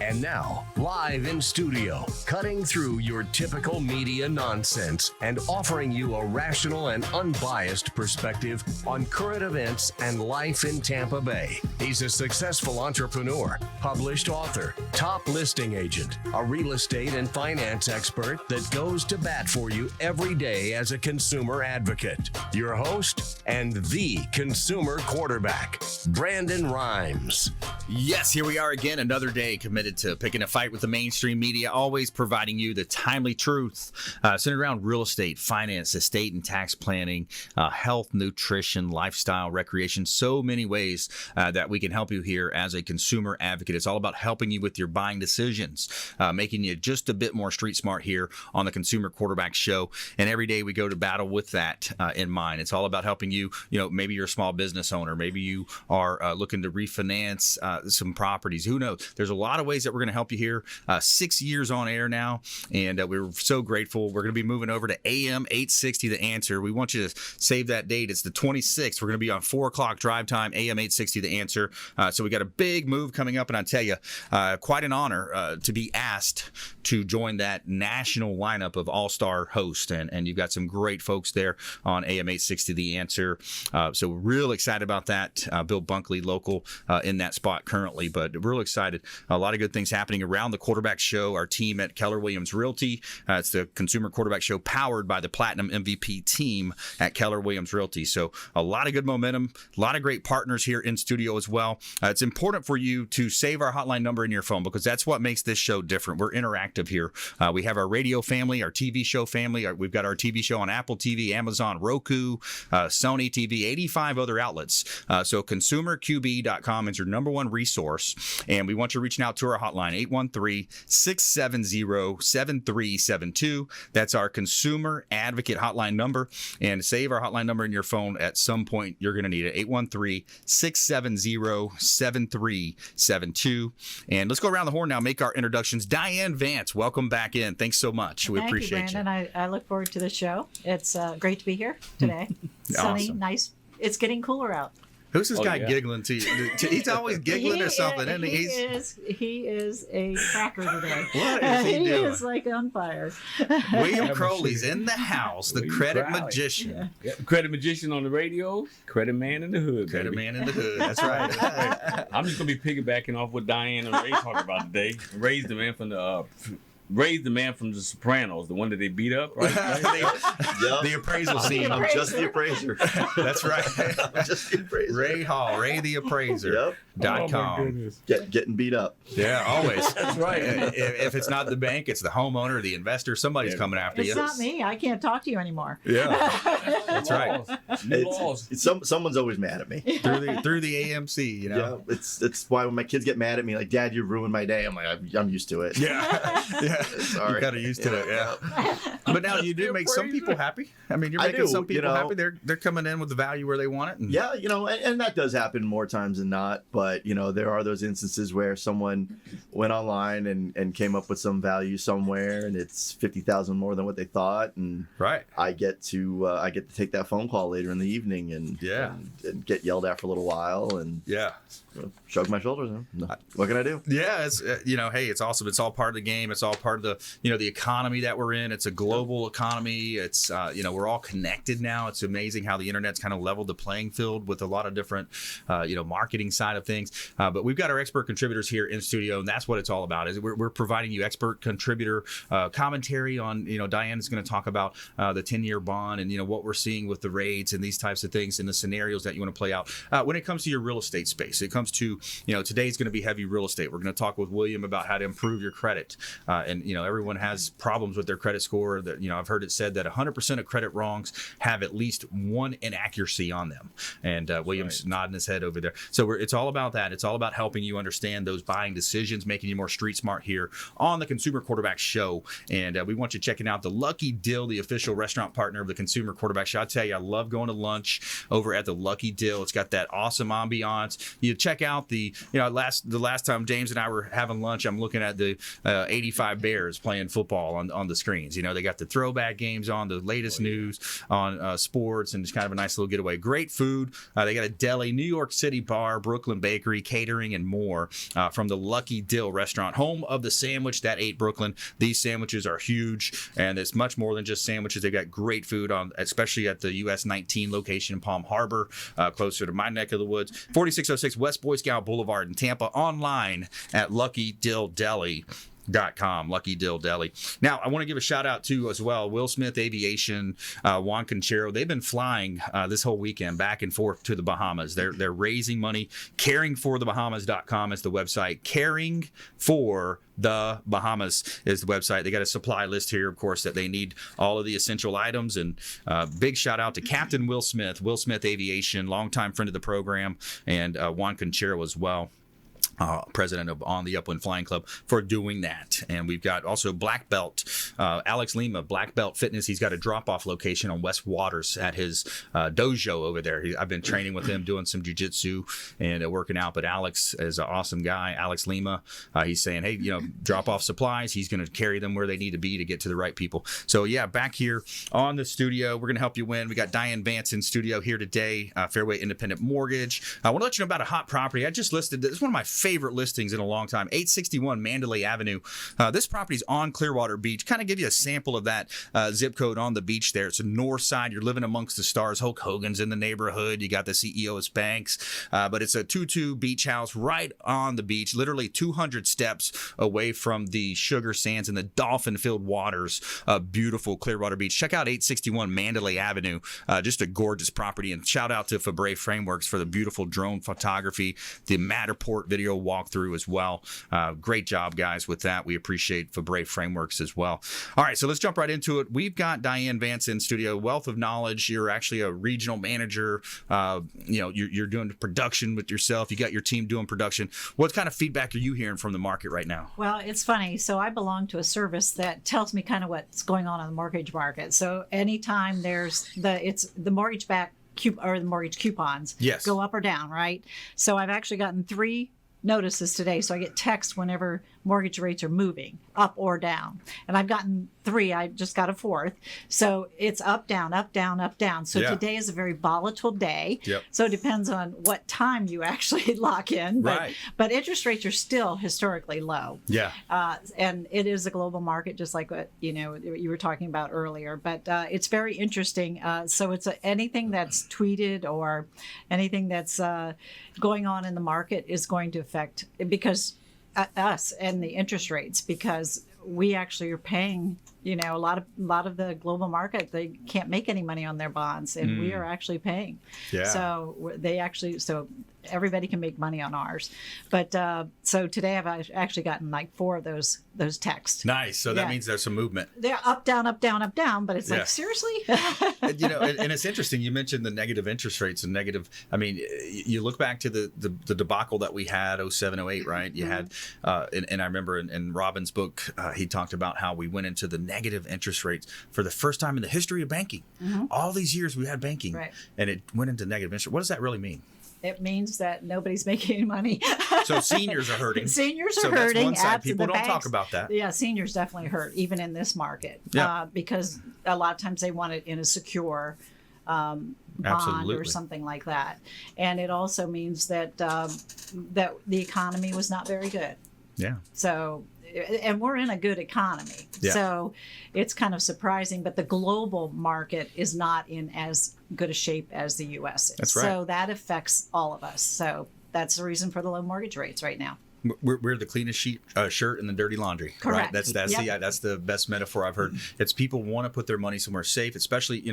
And now, live in studio, cutting through your typical media nonsense and offering you a rational and unbiased perspective on current events and life in Tampa Bay. He's a successful entrepreneur, published author, top listing agent, a real estate and finance expert that goes to bat for you every day as a consumer advocate. Your host and the consumer quarterback, Brandon Rhymes. Yes, here we are again, another day committed to picking a fight with the mainstream media, always providing you the timely truth centered around real estate, finance, estate and tax planning, health, nutrition, lifestyle, recreation, so many ways that we can help you here as a consumer advocate. It's all about helping you with your buying decisions, making you just a bit more street smart here on the Consumer Quarterback Show. And every day we go to battle with that in mind. It's all about helping you, maybe you're a small business owner, maybe you are looking to refinance some properties. Who knows? There's a lot of ways that we're going to help you here. 6 years on air now, and we're so grateful. We're going to be moving over to AM 860 The Answer. We want you to save that date. It's the 26th. We're going to be on 4 o'clock drive time, AM 860 The Answer. So we got a big move coming up, and I tell you, quite an honor to be asked to join that national lineup of all-star hosts, and you've got some great folks there on AM 860 The Answer. So we're real excited about that. Bill Bunkley, local in that spot currently, but real excited. A lot of good things happening around the Quarterback Show. Our team at Keller Williams Realty. It's the Consumer Quarterback Show powered by the Platinum MVP team at Keller Williams Realty. So a lot of good momentum, a lot of great partners here in studio as well. It's important for you to save our hotline number in your phone because that's what makes this show different. We're interactive here. We have our radio family, our TV show family. We've got our TV show on Apple TV, Amazon, Roku, Sony TV, 85 other outlets. So consumerqb.com is your number one resource. And we want you reaching out to our hotline, 813-670-7372. That's our consumer advocate hotline number. And save our hotline number in your phone. At some point, you're going to need it. 813-670-7372. And let's go around the horn now, make our introductions. Diane, Vance, welcome back in. Thanks so much. We appreciate you. Thank you, Brandon. I look forward to the show. It's great to be here today. Sunny, Awesome. Nice. It's getting cooler out. Who's this guy giggling to you? He's always giggling or something, isn't he? He is a cracker today. What is he doing? He is like on fire. William Crowley's in the house, the credit Crowley. magician. Yeah. Credit magician on the radio, credit man in the hood. Credit baby. man in the hood. That's right. I'm just gonna be piggybacking off what Diane and Ray talked about today. Ray's the man from the Sopranos, the one that they beat up, right? The appraisal scene. I'm just the appraiser. That's right. I'm just the appraiser. Ray Hall, Ray the Appraiser. Yep. .com. Oh my goodness. Getting beat up. Yeah, always. That's right. If it's not the bank, it's the homeowner, the investor. Somebody's coming after It's you. not me. I can't talk to you anymore. Yeah, that's right. New laws. Someone's always mad at me. Through the AMC, Yeah, it's why when my kids get mad at me, like, Dad, you ruined my day. I'm like, I'm used to it. Yeah. Sorry. You got used to it. Yeah. But now you do make some people happy. I mean, you're making some people happy. They're coming in with the value where they want it. And... Yeah, and that does happen more times than not. But there are those instances where someone went online and came up with some value somewhere, and it's $50,000 more than what they thought, and right. I get to take that phone call later in the evening and get yelled at for a little while and shrug my shoulders. What can I do? Yeah, it's hey, it's awesome. It's all part of the game. It's all part of the the economy that we're in. It's a global economy. It's we're all connected now. It's amazing how the internet's kind of leveled the playing field with a lot of different marketing side of things. But we've got our expert contributors here in studio, and that's what it's all about. Is we're providing you expert contributor commentary on Diane is going to talk about the 10-year bond and what we're seeing with the rates and these types of things and the scenarios that you want to play out when it comes to your real estate space. It comes to today's going to be heavy real estate. We're going to talk with William about how to improve your credit, and everyone has problems with their credit score. That I've heard it said that 100% of credit wrongs have at least one inaccuracy on them, and William's nodding his head over there. So it's all about that. It's all about helping you understand those buying decisions, making you more street smart here on the Consumer Quarterback Show. And we want you checking out the Lucky Dill, the official restaurant partner of the Consumer Quarterback Show. I tell you, I love going to lunch over at the Lucky Dill. It's got that awesome ambiance. You check out the last time James and I were having lunch, I'm looking at the 85 Bears playing football on the screens. They got the throwback games on, the latest news on sports, and it's kind of a nice little getaway. Great food. They got a deli, New York City bar, Brooklyn Bagel. bakery, catering, and more from the Lucky Dill restaurant, home of the sandwich that ate Brooklyn. These sandwiches are huge, and it's much more than just sandwiches. They've got great food on, especially at the US 19 location in Palm Harbor, closer to my neck of the woods. 4606 West Boy Scout Boulevard in Tampa. Online at LuckyDillDeli.com, Lucky Dill Deli. Now, I want to give a shout out to as well Will Smith Aviation, Juan Conchero. They've been flying this whole weekend back and forth to the Bahamas. They're raising money. CaringForTheBahamas.com is the website. Caring for the Bahamas is the website. They got a supply list here, of course, that they need all of the essential items. And big shout out to Captain Will Smith Aviation, longtime friend of the program, and Juan Conchero as well. President of On the Upland Flying Club, for doing that. And we've got also Black Belt, Alex Lima, Black Belt Fitness. He's got a drop-off location on West Waters at his dojo over there. I've been training with him, doing some jiu-jitsu and working out. But Alex is an awesome guy. Alex Lima, he's saying, hey, drop off supplies. He's going to carry them where they need to be to get to the right people. So, yeah, back here on the studio, we're going to help you win. We got Diane Vance in studio here today, Fairway Independent Mortgage. I want to let you know about a hot property I just listed. This is one of my favorite listings in a long time. 861 Mandalay Avenue. This property's on Clearwater Beach. Kind of give you a sample of that zip code on the beach there. It's the north side. You're living amongst the stars. Hulk Hogan's in the neighborhood. You got the CEO of Spanx. But it's a 2-2 beach house right on the beach, literally 200 steps away from the sugar sands and the dolphin-filled waters of beautiful Clearwater Beach. Check out 861 Mandalay Avenue. Just a gorgeous property. And shout out to Fairway Frameworks for the beautiful drone photography, the Matterport video walkthrough as well. Great job, guys, with that. We appreciate Fairway Frameworks as well. All right, so let's jump right into it. We've got Diane Vance in studio, wealth of knowledge. You're actually a regional manager. You're doing production with yourself. You got your team doing production. What kind of feedback are you hearing from the market right now? Well, it's funny. So I belong to a service that tells me kind of what's going on the mortgage market. So anytime there's the mortgage back or the mortgage coupons go up or down, right? So I've actually gotten 3 notices today. So I get text whenever mortgage rates are moving up or down. And I've gotten 3. I just got a 4th. So it's up, down, up, down, up, down. So today is a very volatile day. Yep. So it depends on what time you actually lock in. But interest rates are still historically low. Yeah. And it is a global market, just like what you were talking about earlier. But it's very interesting. So it's anything that's tweeted or anything that's going on in the market is going to affect, because us and the interest rates, because we actually are paying, a lot of the global market, they can't make any money on their bonds, and we are actually paying. Yeah. So everybody can make money on ours. But so today I've actually gotten like 4 of those texts. Nice. So that means there's some movement. They're up, down, up, down, up, down. But it's like, seriously? And it's interesting. You mentioned the negative interest rates and negative. I mean, you look back to the debacle that we had 07, 08, right? You had, and I remember in Robin's book, he talked about how we went into the negative interest rates for the first time in the history of banking. All these years we had banking, and it went into negative interest. What does that really mean? It means that nobody's making any money. So seniors are hurting. Seniors are hurting. That's one side. People don't talk about that. Yeah, seniors definitely hurt, even in this market, because a lot of times they want it in a secure bond or something like that. And it also means that that the economy was not very good. Yeah. So, and we're in a good economy. Yeah. So it's kind of surprising, but the global market is not in as good a shape as the U.S. is. That's right. So that affects all of us. So that's the reason for the low mortgage rates right now. We're the cleanest shirt in the dirty laundry. Correct. Right? That's the best metaphor I've heard. It's people want to put their money somewhere safe, especially,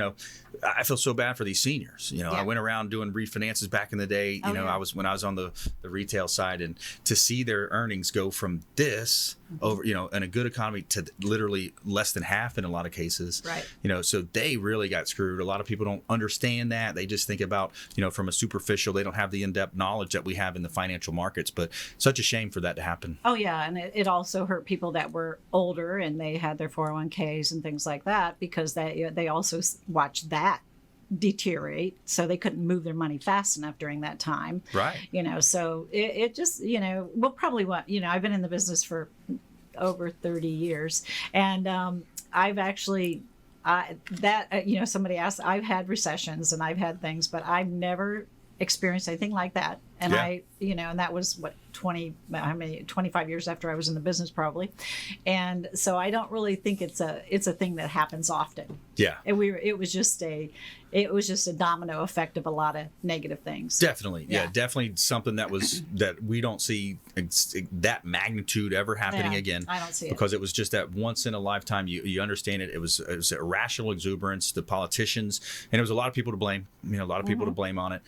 I feel so bad for these seniors. I went around doing refinances back in the day. When I was on the retail side, and to see their earnings go from this over, in a good economy to literally less than half in a lot of cases. Right. So they really got screwed. A lot of people don't understand that. They just think about, from a superficial, they don't have the in-depth knowledge that we have in the financial markets, but such a shame for that to happen. Oh yeah. And it also hurt people that were older and they had their 401ks and things like that, because they also watched that deteriorate, so they couldn't move their money fast enough during that time. Right. So it just, we'll probably want, I've been in the business for over 30 years, and I've actually somebody asked, I've had recessions and I've had things, but I've never experienced anything like that. And and that was 25 years after I was in the business probably. And so I don't really think it's a thing that happens often. Yeah. And it was just a domino effect of a lot of negative things. Definitely. Yeah, definitely something that we don't see that magnitude ever happening again. I don't see it. Because it was just that once in a lifetime, you understand it. It was irrational exuberance, the politicians, and there was a lot of people to blame, a lot of people to blame on it.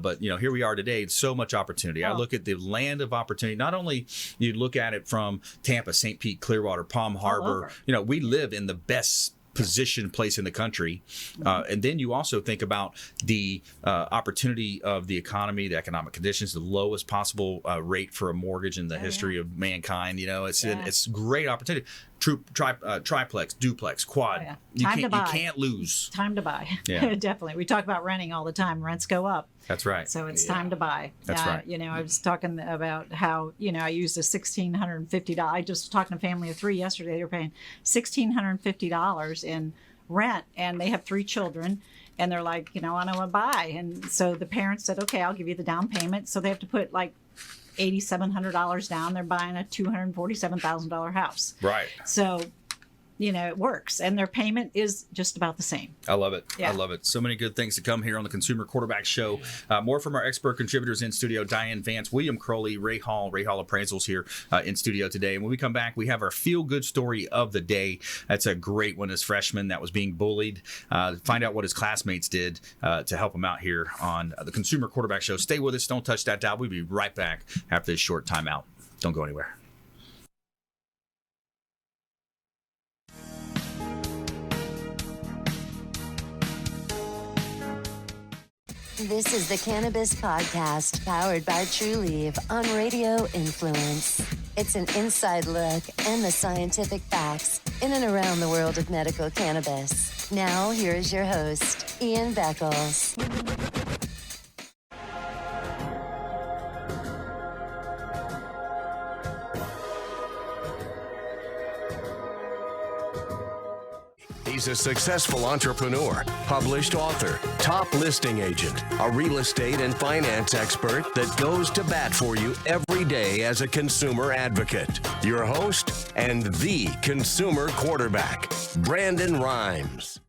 But, here we are today. So much opportunity. I look at the land of opportunity. Not only you look at it from Tampa, St. Pete, Clearwater, Palm Harbor, we live in the best positioned place in the country. And then you also think about the opportunity of the economy, the economic conditions, the lowest possible rate for a mortgage in the history of mankind. It's great opportunity. Triplex, duplex, quad. You can't lose. Time to buy. Yeah. Definitely. We talk about renting all the time. Rents go up. That's right. So it's time to buy. That's right. I was talking about how, I used a $1,650. I just was talking to a family of 3 yesterday. They were paying $1,650 in rent, and they have 3 children. And they're like, I want to buy. And so the parents said, okay, I'll give you the down payment. So they have to put like $8,700 down. They're buying a $247,000 house. Right. So, it works, and their payment is just about the same. I love it. Yeah. I love it. So many good things to come here on the Consumer Quarterback Show. More from our expert contributors in studio, Diane, Vance, William Crowley, Ray Hall Appraisals here in studio today. And when we come back, we have our feel-good story of the day. That's a great one. This freshman that was being bullied. Find out what his classmates did to help him out here on the Consumer Quarterback Show. Stay with us. Don't touch that dial. We'll be right back after this short timeout. Don't go anywhere. This is the Cannabis Podcast, powered by TrueLeaf on Radio Influence. It's an inside look and the scientific facts in and around the world of medical cannabis. Now, here is your host, Ian Beckles. He's a successful entrepreneur, published author, top listing agent, a real estate and finance expert that goes to bat for you every day as a consumer advocate. Your host and the consumer quarterback, Brandon Rhymes.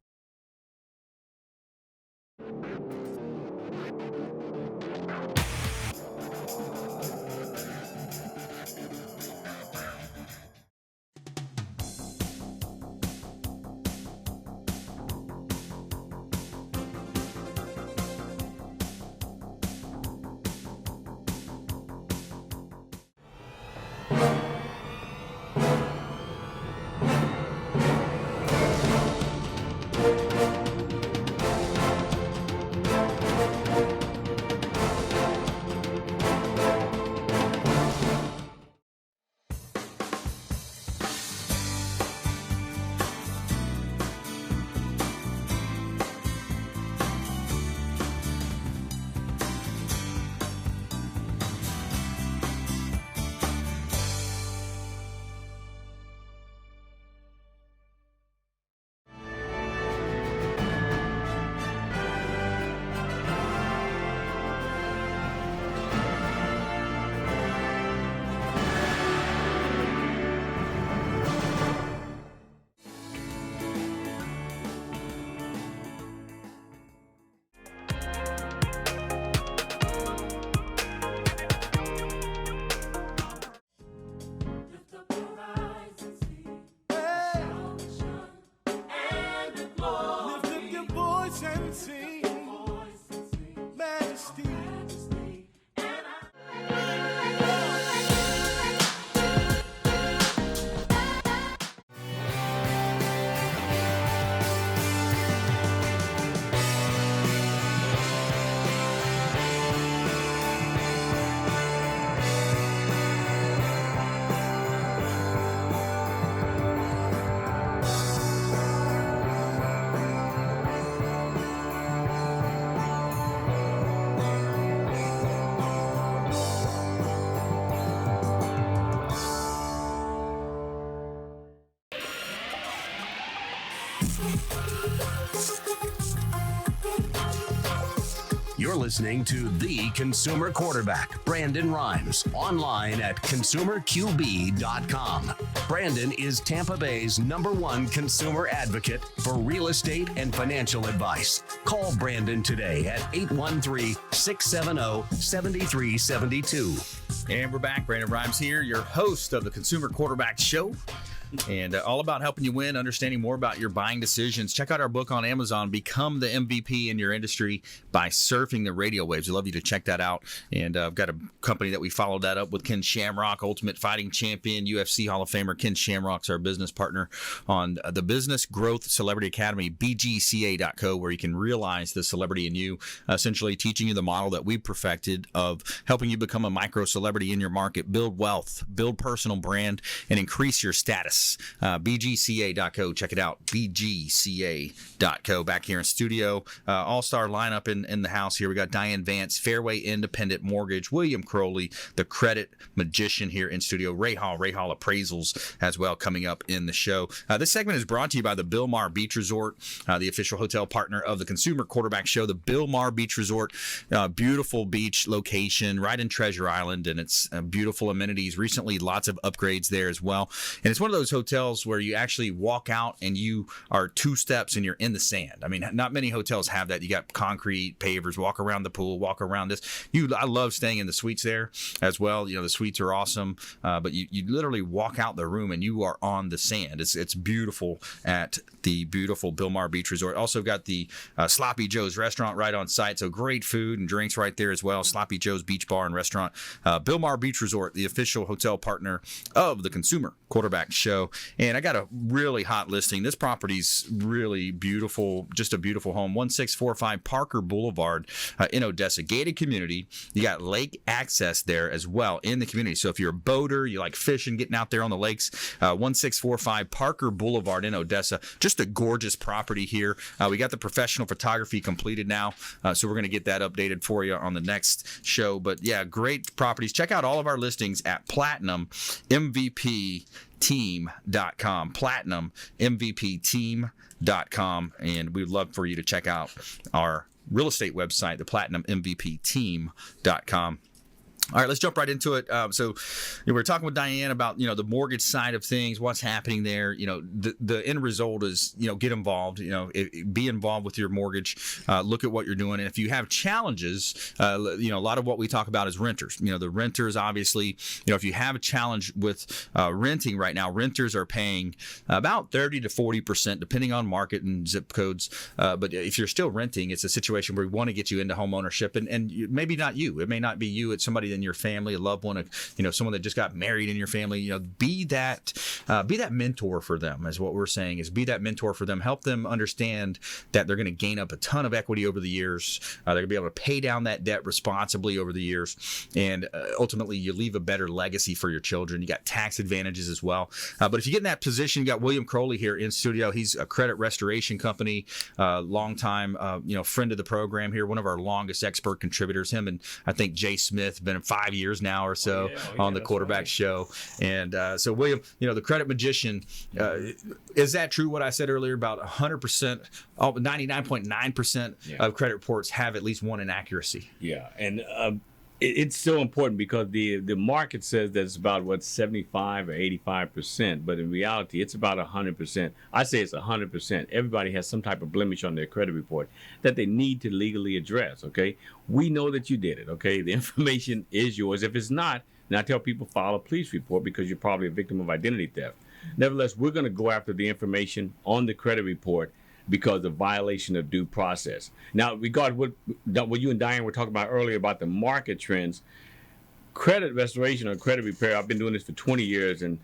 You're listening to the consumer quarterback, Brandon Rhymes, online at consumerqb.com. Brandon is Tampa Bay's #1 consumer advocate for real estate and financial advice. Call Brandon today at 813-670-7372. And we're back. Brandon Rhymes here, your host of the Consumer Quarterback Show. And all about helping you win, understanding more about your buying decisions. Check out our book on Amazon, Become the MVP in Your Industry by Surfing the Radio Waves. I'd love you to check that out. And I've got a company that we followed that up with, Ken Shamrock, Ultimate Fighting Champion, UFC Hall of Famer. Ken Shamrock's our business partner on the Business Growth Celebrity Academy, bgca.co, where you can realize the celebrity in you, essentially teaching you the model that we perfected of helping you become a micro celebrity in your market, build wealth, build personal brand, and increase your status. bgca.co. Check it out. bgca.co. Back here in studio. All-star lineup in the house here. We got Diane Vance, Fairway Independent Mortgage, William Crowley, the credit magician here in studio, Ray Hall Appraisals as well, coming up in the show. This segment is brought to you by the Bilmar Beach Resort, the official hotel partner of the Consumer Quarterback Show. The Bilmar Beach Resort, beautiful beach location right in Treasure Island, and it's beautiful amenities. Recently, lots of upgrades there as well. And it's one of those hotels where you actually walk out and you are 2 steps and you're in the sand. I mean, not many hotels have that. You got concrete pavers, walk around the pool, walk around this. I love staying in the suites there as well. You know, the suites are awesome, but you literally walk out the room and you are on the sand. It's beautiful at the beautiful Bilmar Beach Resort. Also got the Sloppy Joe's restaurant right on site, so great food and drinks right there as well. Sloppy Joe's Beach Bar and Restaurant. Bilmar Beach Resort, the official hotel partner of the Consumer Quarterback Show. And I got a really hot listing. This property's really beautiful, just a beautiful home. 1645 Parker Boulevard in Odessa, gated community. You got lake access there as well in the community. So if you're a boater, you like fishing, getting out there on the lakes, 1645 Parker Boulevard in Odessa. Just a gorgeous property here. We got the professional photography completed now, so we're going to get that updated for you on the next show. But yeah, great properties. Check out all of our listings at PlatinumMVPTeam.com. PlatinumMVPTeam.com. And we'd love for you to check out our real estate website, the PlatinumMVPTeam.com. All right, let's jump right into it. So we were talking with Diane about, the mortgage side of things, what's happening there. The end result is, get involved, be involved with your mortgage, look at what you're doing. And if you have challenges, a lot of what we talk about is renters. The renters, obviously, if you have a challenge with renting right now, renters are paying about 30 to 40%, depending on market and zip codes. But if you're still renting, it's a situation where we want to get you into home ownership. And maybe not you. It may not be you. It's somebody in your family, a loved one, someone that just got married in your family. Be that mentor for them, is what we're saying. Is be that mentor for them. Help them understand that they're going to gain up a ton of equity over the years. They're going to be able to pay down that debt responsibly over the years, and ultimately you leave a better legacy for your children. You got tax advantages as well. But if you get in that position, you got William Crowley here in studio. He's a credit restoration company, longtime friend of the program here, one of our longest expert contributors. Him and I think Jay Smith been 5 years now or so on the Quarterback Show. And so William, the credit magician, is that true what I said earlier about 100%, 99.9% of credit reports have at least one inaccuracy? Yeah, and it's so important because the market says that it's about 75 or 85%, but in reality it's about 100%. I say it's 100%. Everybody has some type of blemish on their credit report that they need to legally address. Okay, we know that you did it. Okay, the information is yours. If it's not, then I tell people file a police report because you're probably a victim of identity theft. Nevertheless, we're going to go after the information on the credit report because of violation of due process. Now, regarding what you and Diane were talking about earlier about the market trends, credit restoration or credit repair, I've been doing this for 20 years, and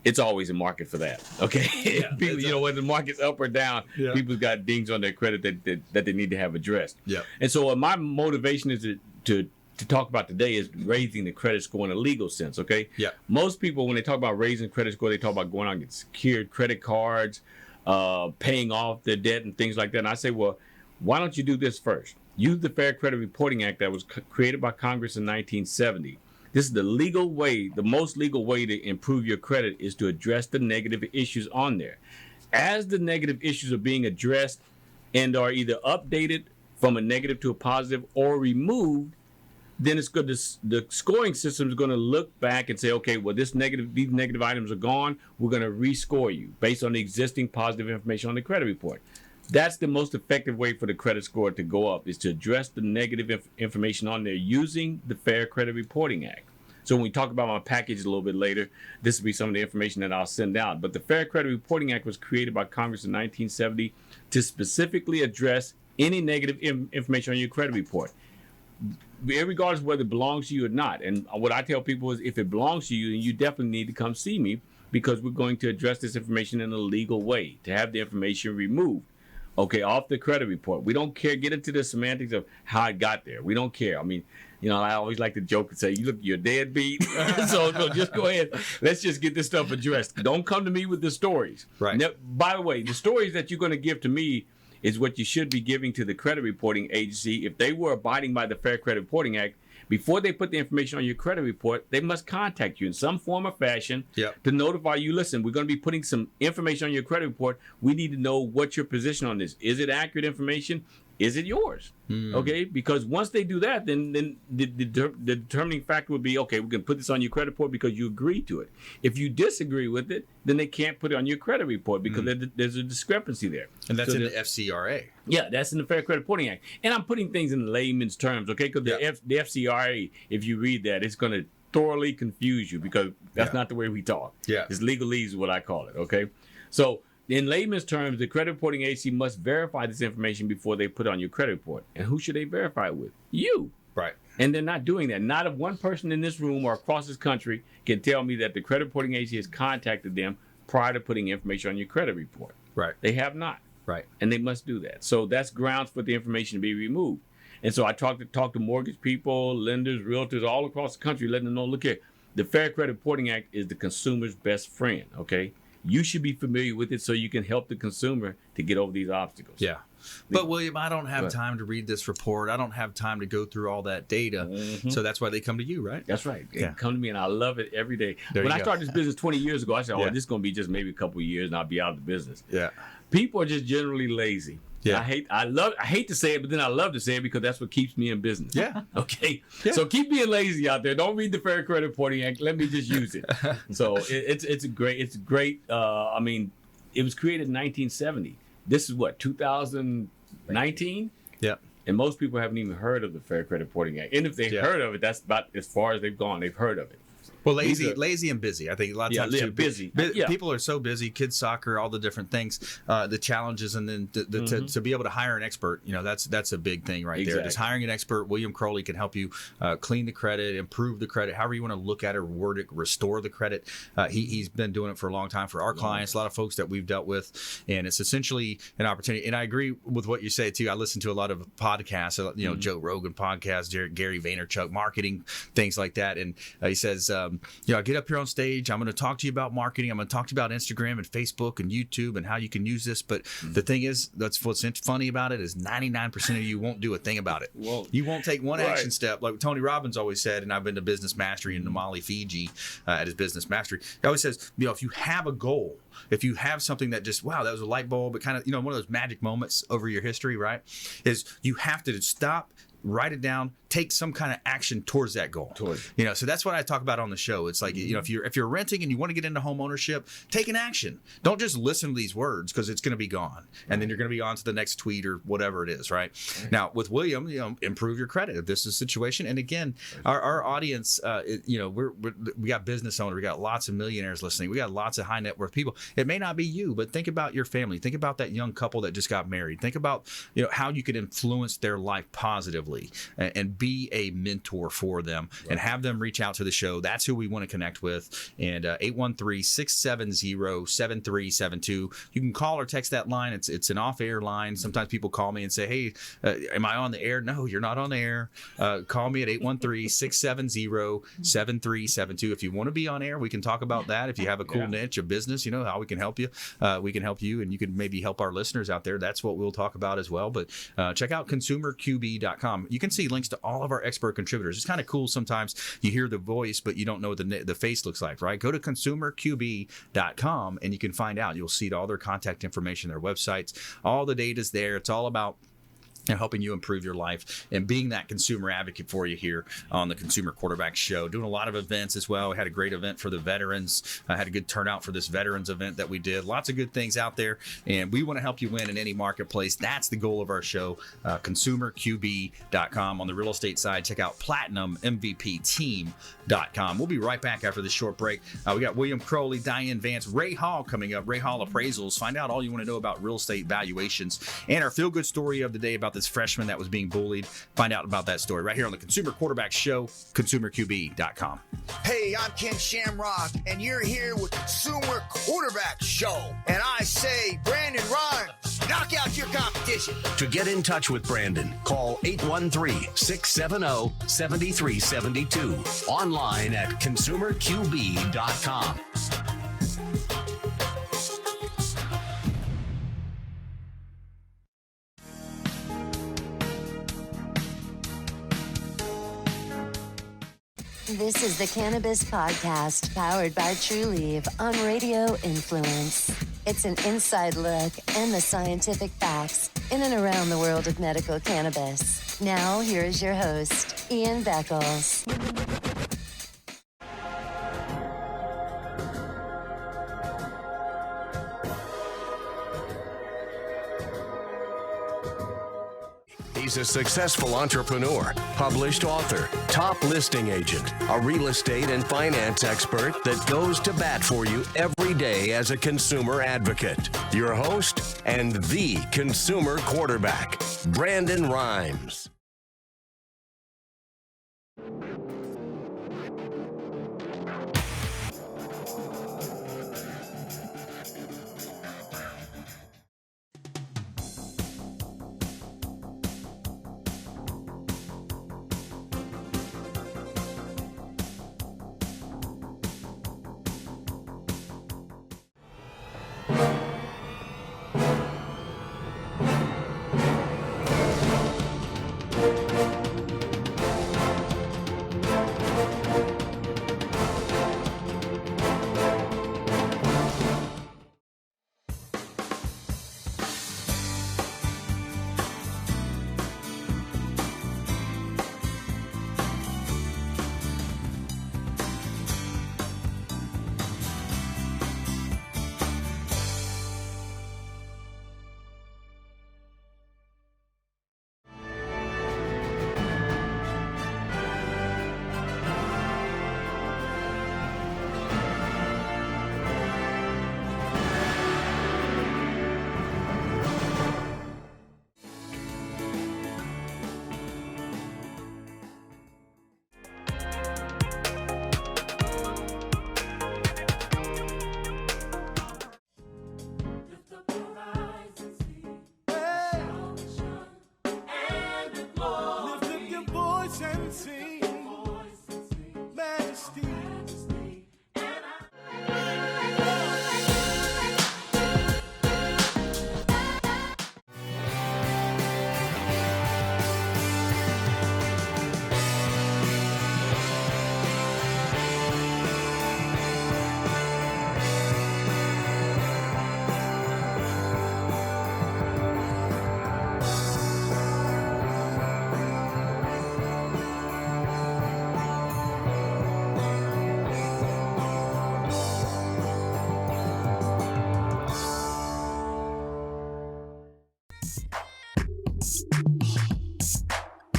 it's always a market for that. Okay, yeah, people, whether the market's up or down, people's got dings on their credit that they need to have addressed. Yeah. And so my motivation is to talk about today is raising the credit score in a legal sense. Okay. Yeah. Most people, when they talk about raising credit score, they talk about going out and get secured credit cards, paying off their debt and things like that. And I say, well, why don't you do this first? Use the Fair Credit Reporting Act that was created by Congress in 1970. This is the legal way, the most legal way to improve your credit is to address the negative issues on there. As the negative issues are being addressed and are either updated from a negative to a positive or removed, then it's good. The scoring system is going to look back and say, okay, well, these negative items are gone. We're going to rescore you based on the existing positive information on the credit report. That's the most effective way for the credit score to go up, is to address the negative information on there using the Fair Credit Reporting Act. So when we talk about my package a little bit later, this will be some of the information that I'll send out. But the Fair Credit Reporting Act was created by Congress in 1970 to specifically address any negative information on your credit report, regardless of whether it belongs to you or not. And what I tell people is, if it belongs to you, then you definitely need to come see me, because we're going to address this information in a legal way to have the information removed, okay, off the credit report. We don't care, get into the semantics of how it got there. We don't care. I mean, you know, I always like to joke and say, you look, you're deadbeat. So just go ahead. Let's just get this stuff addressed. Don't come to me with the stories. Right. Now, by the way, the stories that you're going to give to me is what you should be giving to the credit reporting agency. If they were abiding by the Fair Credit Reporting Act, before they put the information on your credit report, they must contact you in some form or fashion to notify you, listen, we're going to be putting some information on your credit report. We need to know what your position on this. Is it accurate information? Is it yours? Okay, because once they do that, then the determining factor would be, okay, we can put this on your credit report because you agreed to it. If you disagree with it, then they can't put it on your credit report because there's a discrepancy there. And that's in the FCRA. Yeah, that's in the Fair Credit Reporting Act. And I'm putting things in layman's terms, okay? Because the FCRA, if you read that, it's going to thoroughly confuse you, because that's not the way we talk. Yeah, it's legalese is what I call it, okay? So in layman's terms, the credit reporting agency must verify this information before they put it on your credit report. And who should they verify it with? You. Right. And they're not doing that. Not if one person in this room or across this country can tell me that the credit reporting agency has contacted them prior to putting information on your credit report. Right. They have not. Right. And they must do that. So that's grounds for the information to be removed. And so I talk to mortgage people, lenders, realtors all across the country, letting them know, look here, the Fair Credit Reporting Act is the consumer's best friend, okay? You should be familiar with it so you can help the consumer to get over these obstacles. Yeah. But William, I don't have time to read this report. I don't have time to go through all that data. So that's why they come to you, right? That's right. They come to me, and I love it every day. When I started this business 20 years ago, I said, this is going to be just maybe a couple of years and I'll be out of the business. Yeah. People are just generally lazy. Yeah. I hate to say it, but then I love to say it because that's what keeps me in business. Yeah. Okay. Yeah. So keep being lazy out there. Don't read the Fair Credit Reporting Act. Let me just use it. So it's great. I mean, it was created in 1970. This is what, 2019? Yeah. And most people haven't even heard of the Fair Credit Reporting Act. And if they heard of it, that's about as far as they've gone. They've heard of it. Well, lazy and busy. I think a lot of times too, busy. People are so busy, kids soccer, all the different things, the challenges, and then to be able to hire an expert, you know, that's a big thing right there. Just hiring an expert. William Crowley can help you clean the credit, improve the credit, however you want to look at it, word it, restore the credit. He's been doing it for a long time for our clients, a lot of folks that we've dealt with, and it's essentially an opportunity. And I agree with what you say too. I listen to a lot of podcasts, you know, Joe Rogan podcasts, Gary Vaynerchuk, marketing, things like that. And he says, I get up here on stage, I'm going to talk to you about marketing. I'm going to talk to you about Instagram and Facebook and YouTube and how you can use this. But the thing is, that's what's funny about it is 99% of you won't do a thing about it. You won't take one action step. Like Tony Robbins always said, and I've been to Business Mastery in Namale, Fiji at his Business Mastery. He always says, if you have a goal, if you have something that just, wow, that was a light bulb, but kind of, one of those magic moments over your history, right, is you have to stop, write it down, take some kind of action towards that goal. So that's what I talk about on the show. It's like, if you're renting and you want to get into home ownership, take an action. Don't just listen to these words because it's going to be gone. And then you're going to be on to the next tweet or whatever it is, right? Now, with William, improve your credit if this is a situation. And again, our audience, we got business owners, we got lots of millionaires listening. We got lots of high net worth people. It may not be you, but think about your family. Think about that young couple that just got married. Think about, how you could influence their life positively and be a mentor for them and have them reach out to the show. That's who we want to connect with. And 813-670-7372. You can call or text that line. It's an off-air line. Sometimes people call me and say, hey, am I on the air? No, you're not on the air. Call me at 813-670-7372. If you want to be on air, we can talk about that. If you have a cool niche, a business, how we can help you. We can help you, and you can maybe help our listeners out there. That's what we'll talk about as well. But check out consumerqb.com. You can see links to all of our expert contributors. It's kind of cool sometimes you hear the voice, but you don't know what the face looks like, right? Go to consumerqb.com and you can find out. You'll see all their contact information, their websites. All the data's there. It's all about and helping you improve your life and being that consumer advocate for you here on the Consumer Quarterback Show. Doing a lot of events as well. We had a great event for the veterans. I had a good turnout for this veterans event that we did. Lots of good things out there, and we want to help you win in any marketplace. That's the goal of our show. ConsumerQB.com. On the real estate side, check out PlatinumMVPTeam.com. We'll be right back after this short break. We got William Crowley, Diane, Vance, Ray Hall coming up. Ray Hall Appraisals. Find out all you want to know about real estate valuations, and our feel-good story of the day about this freshman that was being bullied. Find out about that story right here on the Consumer Quarterback Show, ConsumerQB.com. Hey, I'm Ken Shamrock, and you're here with Consumer Quarterback Show. And I say, Brandon Rhymes, knock out your competition. To get in touch with Brandon, call 813-670-7372. Online at ConsumerQB.com. This is the Cannabis Podcast, powered by True Leaf on Radio Influence. It's an inside look and the scientific facts in and around the world of medical cannabis. Now, here is your host, Ian Beckles. He's a successful entrepreneur, published author, top listing agent, a real estate and finance expert that goes to bat for you every day as a consumer advocate. Your host and the consumer quarterback, Brandon Rhymes.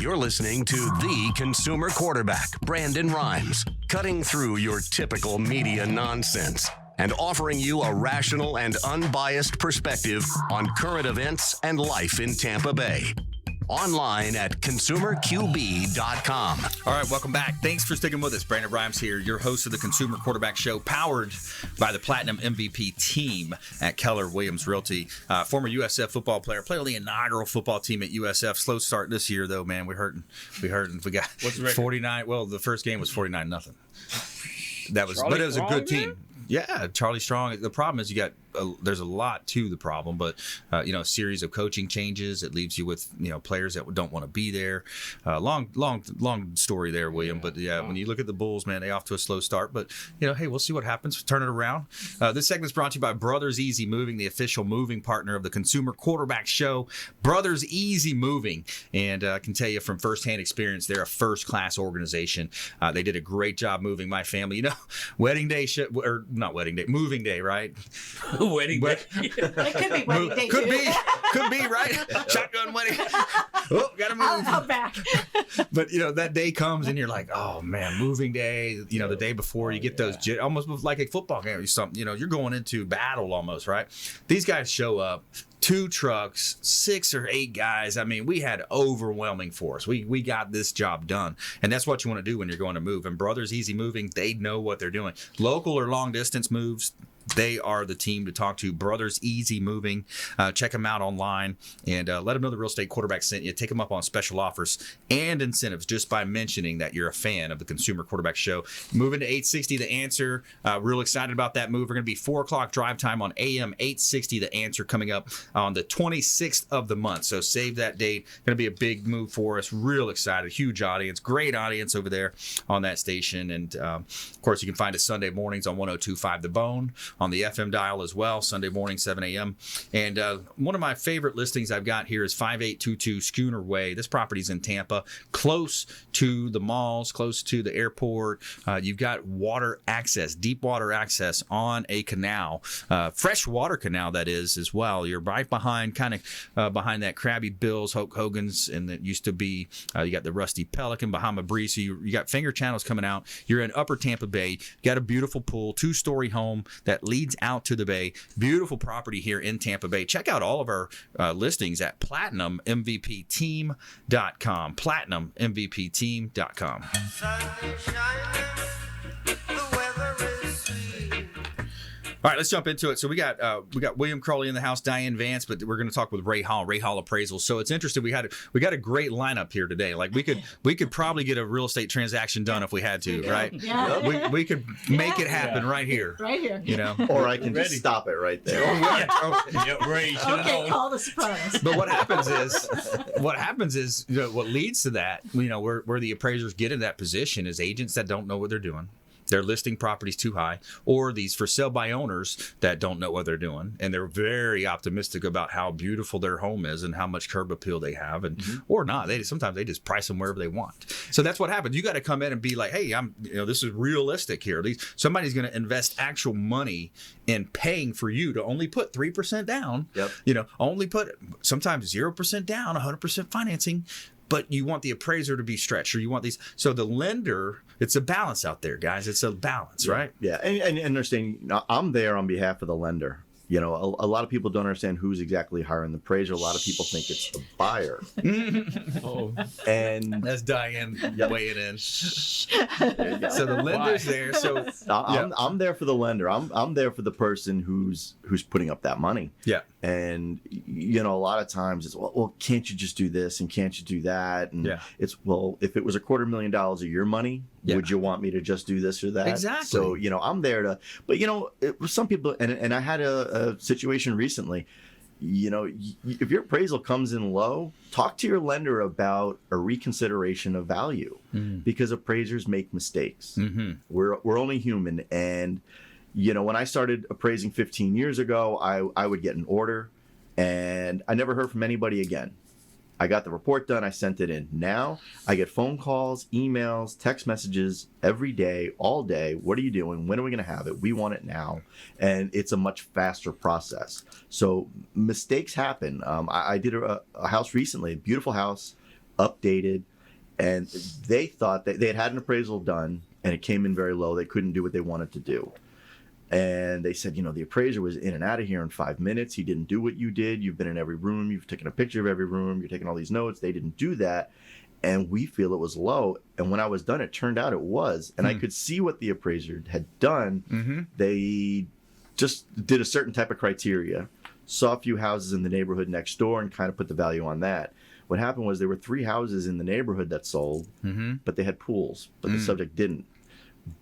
You're listening to the consumer quarterback, Brandon Rhymes, cutting through your typical media nonsense and offering you a rational and unbiased perspective on current events and life in Tampa Bay. Online at ConsumerQB.com. All right, welcome back. Thanks for sticking with us. Brandon Rhymes here, your host of the Consumer Quarterback Show, powered by the Platinum MVP team at Keller Williams Realty. Former USF football player, played on the inaugural football team at USF. Slow start this year, though, man. We're hurting. We got 49. Well, the first game was 49-0. That was, but it was a good team. Yeah, Charlie Strong. The problem is you got there's a lot to the problem, but a series of coaching changes. It leaves you with players that don't want to be there. Long story there, William. But when you look at the Bulls, man, they off to a slow start. But hey, we'll see what happens. Turn it around. This segment's brought to you by Brothers Easy Moving, the official moving partner of the Consumer Quarterback Show. Brothers Easy Moving, and I can tell you from firsthand experience, they're a first-class organization. They did a great job moving my family. Moving day, right? Wedding day. It could be wedding day. Could be, right? Shotgun wedding. Oh, gotta move. I'll back. But that day comes and you're like, oh man, moving day. The day before you get those almost like a football game or something. You're going into battle almost, right? These guys show up. 2 trucks, 6 or 8 guys. I mean, we had overwhelming force. We got this job done. And that's what you want to do when you're going to move. And Brothers Easy Moving, they know what they're doing. Local or long distance moves, they are the team to talk to. Brothers Easy Moving. Check them out online and let them know the Real Estate Quarterback sent you. Take them up on special offers and incentives just by mentioning that you're a fan of the Consumer Quarterback Show. Moving to 860 The Answer. Real excited about that move. We're going to be 4 o'clock drive time on AM 860 The Answer coming up on the 26th of the month. So save that date. Going to be a big move for us. Real excited. Huge audience. Great audience over there on that station. And of course, you can find us Sunday mornings on 102.5 The Bone. On the FM dial as well, Sunday morning, 7 a.m. And one of my favorite listings I've got here is 5822 Schooner Way. This property's in Tampa, close to the malls, close to the airport. You've got water access, deep water access on a canal, fresh water canal that is as well. You're right behind, behind that Krabby Bill's, Hulk Hogan's, and it used to be, you got the Rusty Pelican, Bahama Breeze. So you got finger channels coming out. You're in Upper Tampa Bay. You got a beautiful pool, 2-story home that leads out to the bay. Beautiful property here in Tampa Bay. Check out all of our listings at PlatinumMVPTeam.com. PlatinumMVPTeam.com. All right, let's jump into it. So we got William Crowley in the house, Diane Vance, but we're going to talk with Ray Hall Appraisals. So it's interesting. We got a great lineup here today. Like we could probably get a real estate transaction done if we had to, right? Yeah. We could make it happen right here. Right here. Or I can just stop it right there. Ray, okay, call the surprise. But what happens is what leads to that, where the appraisers get in that position is agents that don't know what they're doing. They're listing properties too high, or these for sale by owners that don't know what they're doing, and they're very optimistic about how beautiful their home is and how much curb appeal they have, and or not. Sometimes they just price them wherever they want. So that's what happens. You got to come in and be like, hey, this is realistic here. Somebody's going to invest actual money in paying for you to only put 3% down. Yep. Only put sometimes 0% down, 100% financing. But you want the appraiser to be stretched, or you want these. So the lender, it's a balance out there, guys. It's a balance, right? Yeah, and understanding, I'm there on behalf of the lender. A lot of people don't understand who's exactly hiring the appraiser. A lot of people think it's the buyer. And that's Diane weighing in. There you go. So the lender's there. So I'm there for the lender. I'm there for the person who's putting up that money. Yeah. And a lot of times it's well, can't you just do this and can't you do that? And it's if it was $250,000 of your money, would you want me to just do this or that? Exactly. So I'm there to. But some people, and I had a situation recently. If your appraisal comes in low, talk to your lender about a reconsideration of value, because appraisers make mistakes. We're only human, and when I started appraising 15 years ago, I would get an order, and I never heard from anybody again. I got the report done. I sent it in. Now I get phone calls, emails, text messages every day, all day. What are you doing? When are we going to have it? We want it now. And it's a much faster process. So mistakes happen. I did a house recently, a beautiful house, updated, and they thought that they had an appraisal done and it came in very low. They couldn't do what they wanted to do. And they said, the appraiser was in and out of here in 5 minutes. He didn't do what you did. You've been in every room. You've taken a picture of every room. You're taking all these notes. They didn't do that. And we feel it was low. And when I was done, it turned out it was. And I could see what the appraiser had done. They just did a certain type of criteria, saw a few houses in the neighborhood next door and kind of put the value on that. What happened was there were 3 houses in the neighborhood that sold, but they had pools, but the subject didn't.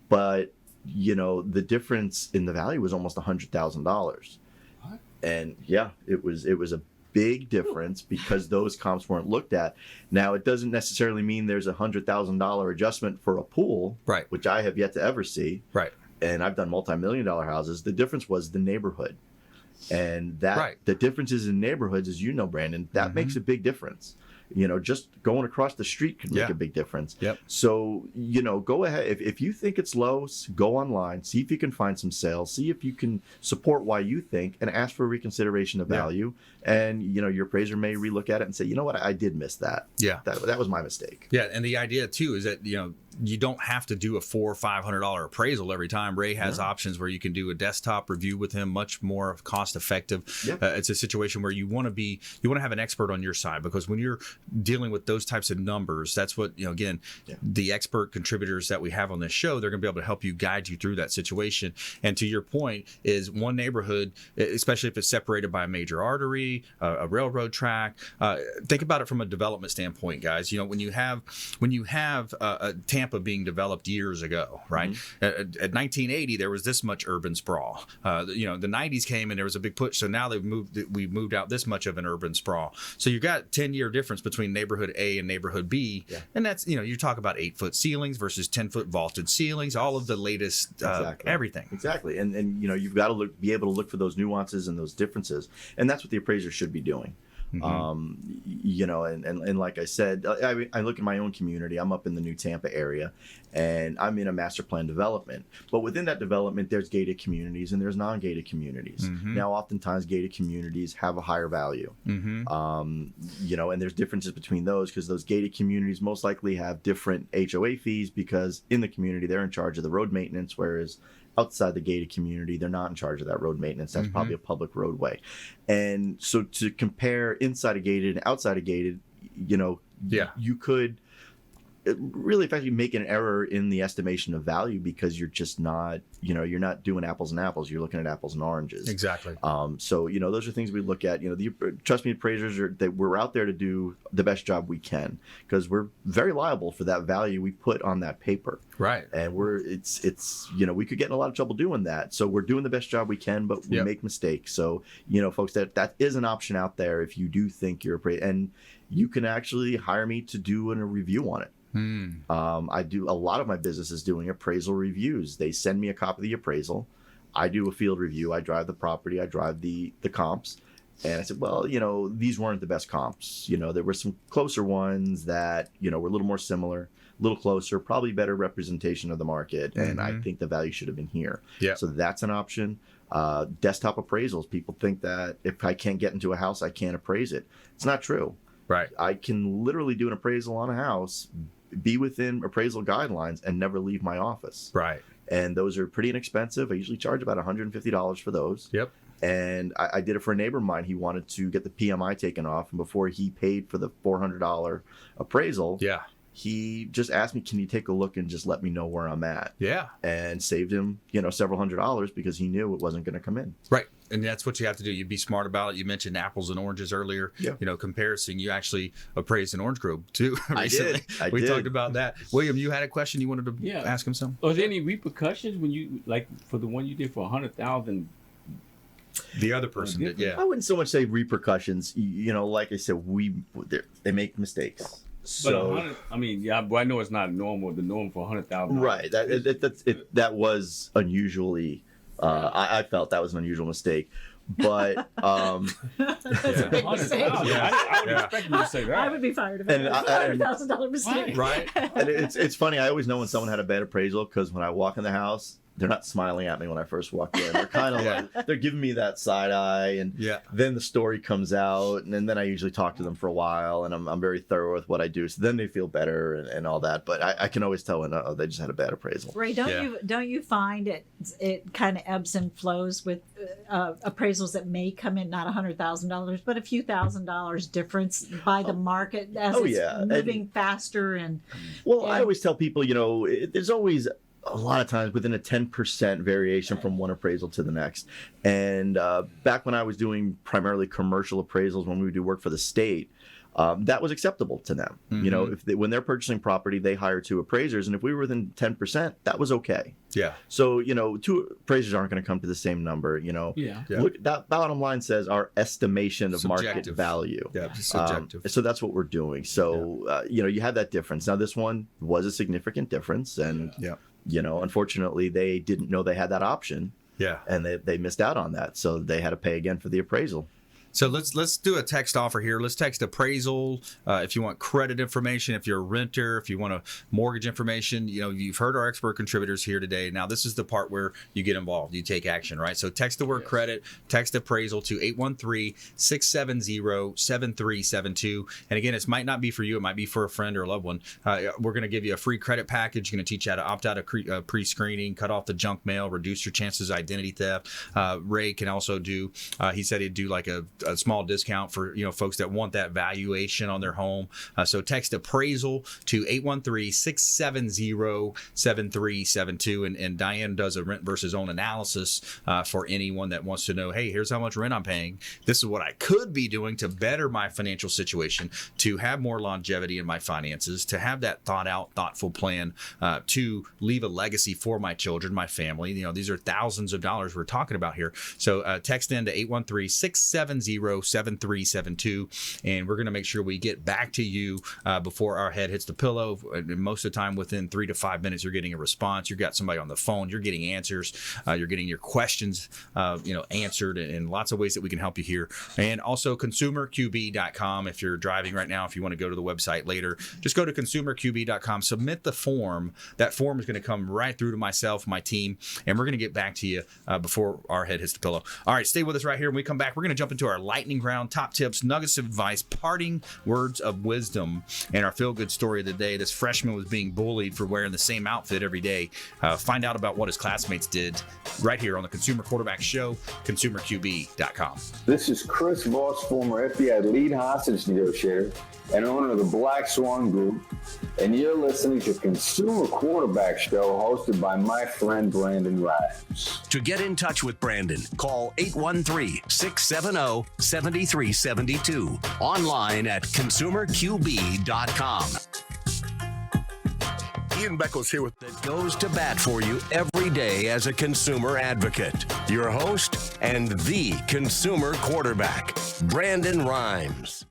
But the difference in the value was almost $100,000. And yeah, it was a big difference because those comps weren't looked at. Now, it doesn't necessarily mean there's $100,000 adjustment for a pool, right, which I have yet to ever see. Right. And I've done multi-million-dollar houses. The difference was the neighborhood. And that the differences in neighborhoods, as you know, Brandon, that makes a big difference. Just going across the street could make a big difference. Yep. So, go ahead. If you think it's low, go online, see if you can find some sales, see if you can support why you think, and ask for reconsideration of value. And, your appraiser may relook at it and say, you know what, I did miss that. Yeah. That was my mistake. Yeah. And the idea, too, is that, you don't have to do a $400 or $500 appraisal every time. Ray has options where you can do a desktop review with him, much more cost effective. Yeah. It's a situation where you want to have an expert on your side, because when you're dealing with those types of numbers, that's what, again, the expert contributors that we have on this show, they're going to be able to help you, guide you through that situation. And to your point, is one neighborhood, especially if it's separated by a major artery, a railroad track, think about it from a development standpoint, guys. When you have Tampa being developed years ago, right? At 1980, there was this much urban sprawl. The 90s came and there was a big push. So now we've moved out this much of an urban sprawl. So you've got 10-year difference between neighborhood A and neighborhood B. Yeah. And that's, you talk about 8-foot ceilings versus 10-foot vaulted ceilings, all of the latest, everything. Exactly. And you've got to be able to look for those nuances and those differences. And that's what the appraiser should be doing. And like I said, I look at my own community. I'm up in the new Tampa area, and I'm in a master plan development. But within that development, there's gated communities and there's non-gated communities. Now, oftentimes, gated communities have a higher value. And there's differences between those, because those gated communities most likely have different HOA fees, because in the community, they're in charge of the road maintenance, whereas outside the gated community, they're not in charge of that road maintenance. That's probably a public roadway. And so to compare inside a gated and outside a gated, you could really effectively make an error in the estimation of value, because you're just not, you're not doing apples and apples. You're looking at apples and oranges. Exactly. So, those are things we look at. Trust me, appraisers we're out there to do the best job we can, because we're very liable for that value we put on that paper. Right. And it's we could get in a lot of trouble doing that. So we're doing the best job we can, but we make mistakes. So, folks, that is an option out there if you do think you're and you can actually hire me to do a review on it. I do a lot of my business is doing appraisal reviews. They send me a copy of the appraisal. I do a field review. I drive the property. I drive the comps. And I said, well, these weren't the best comps. There were some closer ones that, were a little more similar, a little closer, probably better representation of the market. And I think the value should have been here. Yeah. So that's an option. Desktop appraisals. People think that if I can't get into a house, I can't appraise it. It's not true. Right. I can literally do an appraisal on a house, be within appraisal guidelines, and never leave my office. Right. And those are pretty inexpensive. I usually charge about $150 for those. Yep. And I did it for a neighbor of mine. He wanted to get the PMI taken off. And before he paid for the $400 appraisal, he just asked me, can you take a look and just let me know where I'm at? Yeah. And saved him, several $100s, because he knew it wasn't going to come in. Right. And that's what you have to do. You be smart about it. You mentioned apples and oranges earlier. Yeah. Comparison. You actually appraised an orange grove too recently. I did. We talked about that. William, you had a question you wanted to ask him something? Was there any repercussions when you, like for the one you did for $100,000? The other person did, I wouldn't so much say repercussions. Like I said, they make mistakes. So, I know it's not normal. The norm for $100,000, right? That was unusually. I felt that was an unusual mistake, but that's a big mistake. I would expect you to say that. I would be fired if it was a $100,000 mistake. Right. And it's funny. I always know when someone had a bad appraisal, because when I walk in the house, they're not smiling at me when I first walk in. They're kind of like, they're giving me that side eye, and then the story comes out, and then I usually talk to them for a while, and I'm very thorough with what I do. So then they feel better and all that. But I can always tell when they just had a bad appraisal. Ray, don't you find it kind of ebbs and flows with appraisals that may come in not $100,000, but a few $1,000s difference by the market as it's moving faster and. Well, I always tell people, there's always a lot of times within a 10% variation from one appraisal to the next. And back when I was doing primarily commercial appraisals, when we would do work for the state, that was acceptable to them. You know, when they're purchasing property, they hire 2 appraisers, and if we were within 10%, that was okay. Yeah. So, you know, 2 appraisers aren't going to come to the same number. You know, Look, that bottom line says our estimation of market value. Yeah, it's subjective. So that's what we're doing. So, you know, you have that difference. Now, this one was a significant difference, and you know, unfortunately, they didn't know they had that option. Yeah, and they missed out on that, so they had to pay again for the appraisal. So let's do a text offer here. Let's text appraisal if you want credit information, if you're a renter, if you want a mortgage information. You know, you've heard our expert contributors here today. Now this is the part where you get involved. You take action, right? So text the word credit, text appraisal to 813-670-7372. And again, it might not be for you. It might be for a friend or a loved one. We're going to give you a free credit package. You're going to teach you how to opt out of pre-screening, cut off the junk mail, reduce your chances of identity theft. Ray can also do, he said he'd do like a small discount for, you know, folks that want that valuation on their home. So text appraisal to 813-670-7372. And Diane does a rent versus own analysis for anyone that wants to know, hey, here's how much rent I'm paying. This is what I could be doing to better my financial situation, to have more longevity in my finances, to have that thought out, thoughtful plan, to leave a legacy for my children, my family. You know, these are thousands of dollars we're talking about here. So text in to 813-670-7372, and we're going to make sure we get back to you before our head hits the pillow. And most of the time, within 3 to 5 minutes, you're getting a response. You've got somebody on the phone. You're getting answers. You're getting your questions, answered, and lots of ways that we can help you here. And also consumerqb.com. If you're driving right now, if you want to go to the website later, just go to consumerqb.com. Submit the form. That form is going to come right through to myself, my team, and we're going to get back to you before our head hits the pillow. All right, stay with us right here. When we come back, we're going to jump into our lightning round, top tips, nuggets of advice, parting words of wisdom, and our feel-good story of the day. This freshman was being bullied for wearing the same outfit every day. Find out about what his classmates did right here on the Consumer Quarterback Show, consumerqb.com. This is Chris Voss, former FBI lead hostage negotiator and owner of the Black Swan Group, and you're listening to Consumer Quarterback Show, hosted by my friend Brandon Rhymes. To get in touch with Brandon, call 813-670-7372. Online at consumerqb.com. Ian Beckles here with that goes to bat for you every day as a consumer advocate. Your host and the consumer quarterback, Brandon Rhymes.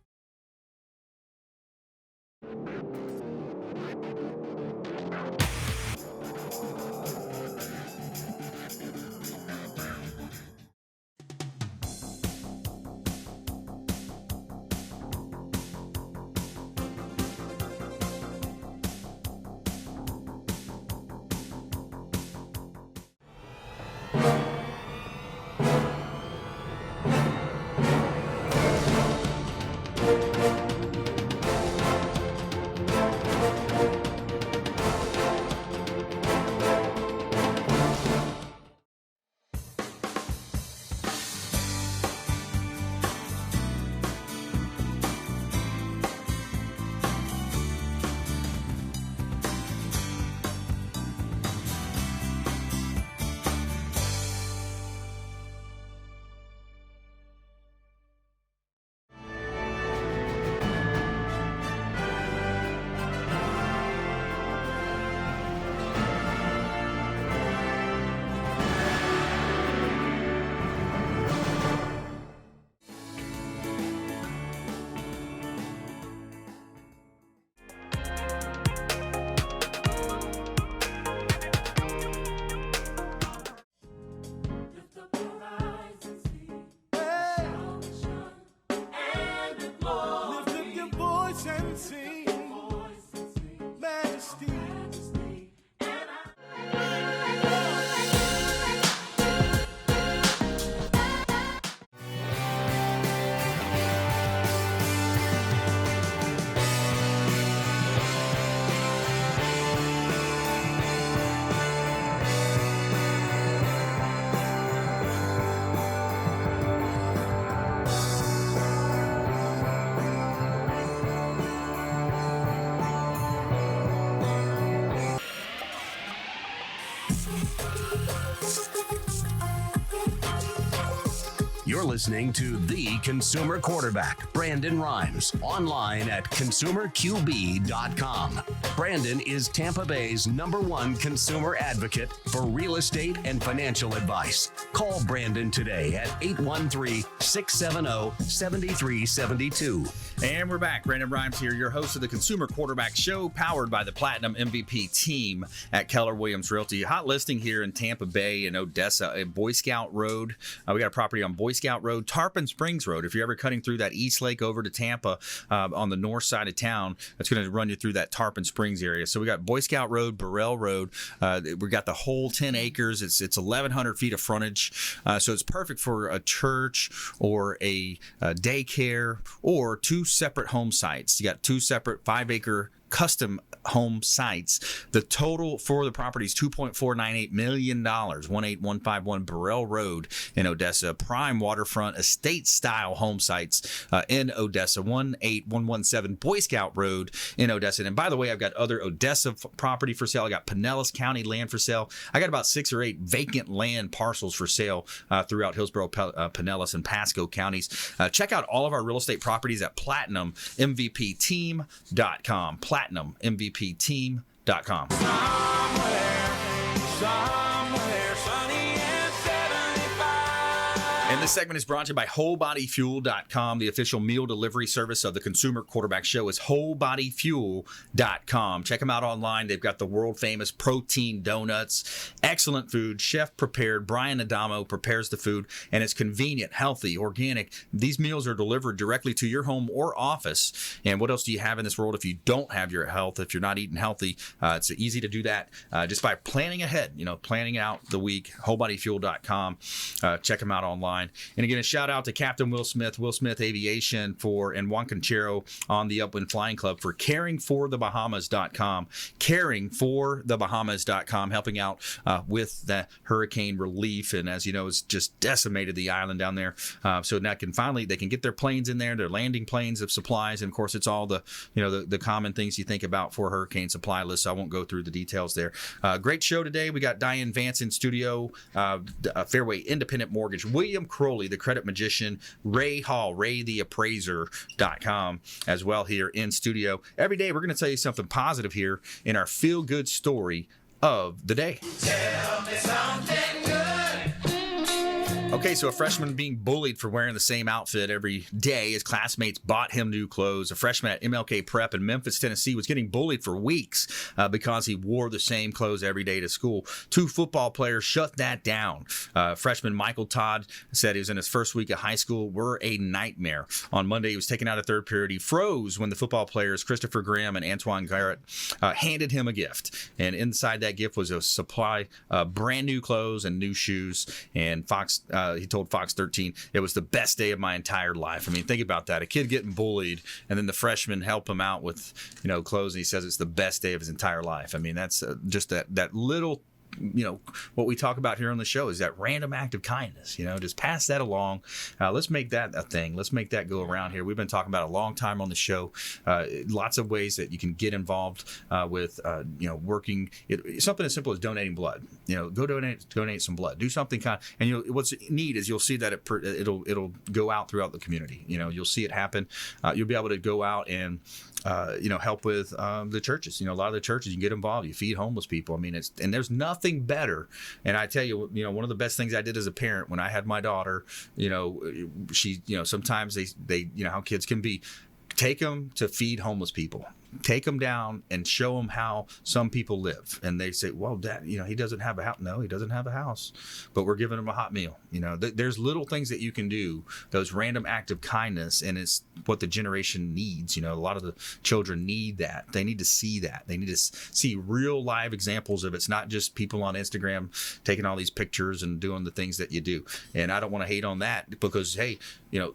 You're listening to the Consumer Quarterback, Brandon Rhymes, online at consumerqb.com. Brandon is Tampa Bay's #1 consumer advocate for real estate and financial advice. Call Brandon today at 813-670-7372. And we're back. Brandon Rhymes here, your host of the Consumer Quarterback Show, powered by the Platinum MVP team at Keller Williams Realty. Hot listing here in Tampa Bay and Odessa, at Boy Scout Road. We got a property on Boy Scout Road, Tarpon Springs Road. If you're ever cutting through that East Lake over to Tampa on the north side of town, it's going to run you through that Tarpon Springs area. So we got Boy Scout Road, Burrell Road. We got the whole 10 acres. It's 1,100 feet of frontage. So it's perfect for a church or a daycare or 2 separate home sites. You got 2 separate 5-acre custom home sites. The total for the property is $2.498 million, 18151 Burrell Road in Odessa. Prime waterfront estate-style home sites in Odessa, 18117 Boy Scout Road in Odessa. And by the way, I've got other Odessa property for sale. I got Pinellas County land for sale. I got about 6 or 8 vacant land parcels for sale throughout Hillsborough, Pinellas, and Pasco counties. Check out all of our real estate properties at PlatinumMVPTeam.com. PlatinumMVPTeam.com. Somewhere sunny and 75. And this segment is brought to you by WholeBodyFuel.com. The official meal delivery service of the Consumer Quarterback Show is WholeBodyFuel.com. Check them out online. They've got the world famous protein donuts, excellent food, chef prepared. Brian Adamo prepares the food, and it's convenient, healthy, organic. These meals are delivered directly to your home or office. And what else do you have in this world if you don't have your health, if you're not eating healthy? It's easy to do that just by planning ahead, planning out the week. WholeBodyFuel.com. Check them out online. And again, a shout out to Captain Will Smith Aviation and Juan Conchero on the Upwind Flying Club for caringforthebahamas.com. Caringforthebahamas.com, helping out with the hurricane relief. And as you know, it's just decimated the island down there. So now they can get their planes in there, their landing planes of supplies. And of course, it's all the common things you think about for a hurricane supply list. So I won't go through the details there. Great show today. We got Diane Vance in studio, Fairway Independent Mortgage, William Crowley, the credit magician, Ray Hall, RayTheAppraiser.com as well here in studio. Every day we're going to tell you something positive here in our feel-good story of the day. Tell me something good. Okay, so a freshman being bullied for wearing the same outfit every day. His classmates bought him new clothes. A freshman at MLK Prep in Memphis, Tennessee was getting bullied for weeks because he wore the same clothes every day to school. 2 football players shut that down. Freshman Michael Todd said he was in his first week of high school. Were a nightmare. On Monday, he was taken out of third period. He froze when the football players, Christopher Graham and Antoine Garrett, handed him a gift. And inside that gift was a supply of brand new clothes and new shoes. And he told Fox 13, it was the best day of my entire life. I mean, think about that. A kid getting bullied, and then the freshmen help him out with, clothes, and he says it's the best day of his entire life. I mean, that's just that little, what we talk about here on the show is that random act of kindness. Just pass that along. Let's make that a thing. Let's make that go around here. We've been talking about a long time on the show. Lots of ways that you can get involved with, working. Something as simple as donating blood. Go donate some blood. Do something and what's neat is you'll see that it'll go out throughout the community. You'll see it happen. You'll be able to go out and help with the churches. A lot of the churches, you can get involved. You feed homeless people. I mean, and there's nothing better. And I tell you, one of the best things I did as a parent when I had my daughter, she, sometimes they how kids can be. Take them to feed homeless people. Take them down and show them how some people live. And they say, well, Dad, he doesn't have a house. No, he doesn't have a house, but we're giving him a hot meal. There's little things that you can do, those random acts of kindness, and it's what the generation needs. A lot of the children need that. They need to see that. They need to see real live examples of it. It's not just people on Instagram taking all these pictures and doing the things that you do. And I don't want to hate on that because, hey,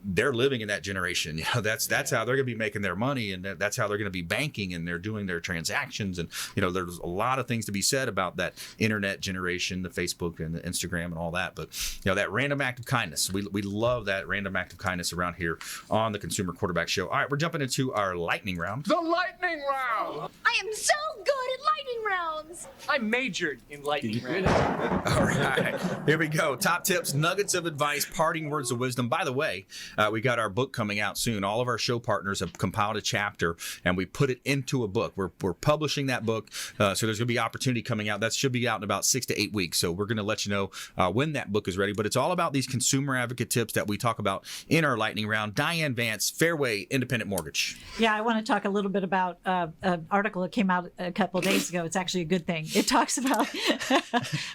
they're living in that generation. That's how they're going to be making their money, and that's how they're going to be banking. banking and they're doing their transactions. And, you know, there's a lot of things to be said about that internet generation, the Facebook and the Instagram and all that. But, you know, that random act of kindness, we love that random act of kindness around here on the Consumer Quarterback Show. All right, we're jumping into our lightning round. The lightning round! I am so good at lightning rounds! I majored in lightning rounds. All right, here we go. Top tips, nuggets of advice, parting words of wisdom. By the way, we got our book coming out soon. All of our show partners have compiled a chapter, and we put it into a book. We're publishing that book, so there's going to be opportunity coming out. That should be out in about 6 to 8 weeks. So we're going to let you know when that book is ready. But it's all about these consumer advocate tips that we talk about in our lightning round. Diane Vance, Fairway Independent Mortgage. Yeah, I want to talk a little bit about an article that came out a couple of days ago. It's actually a good thing. It talks about,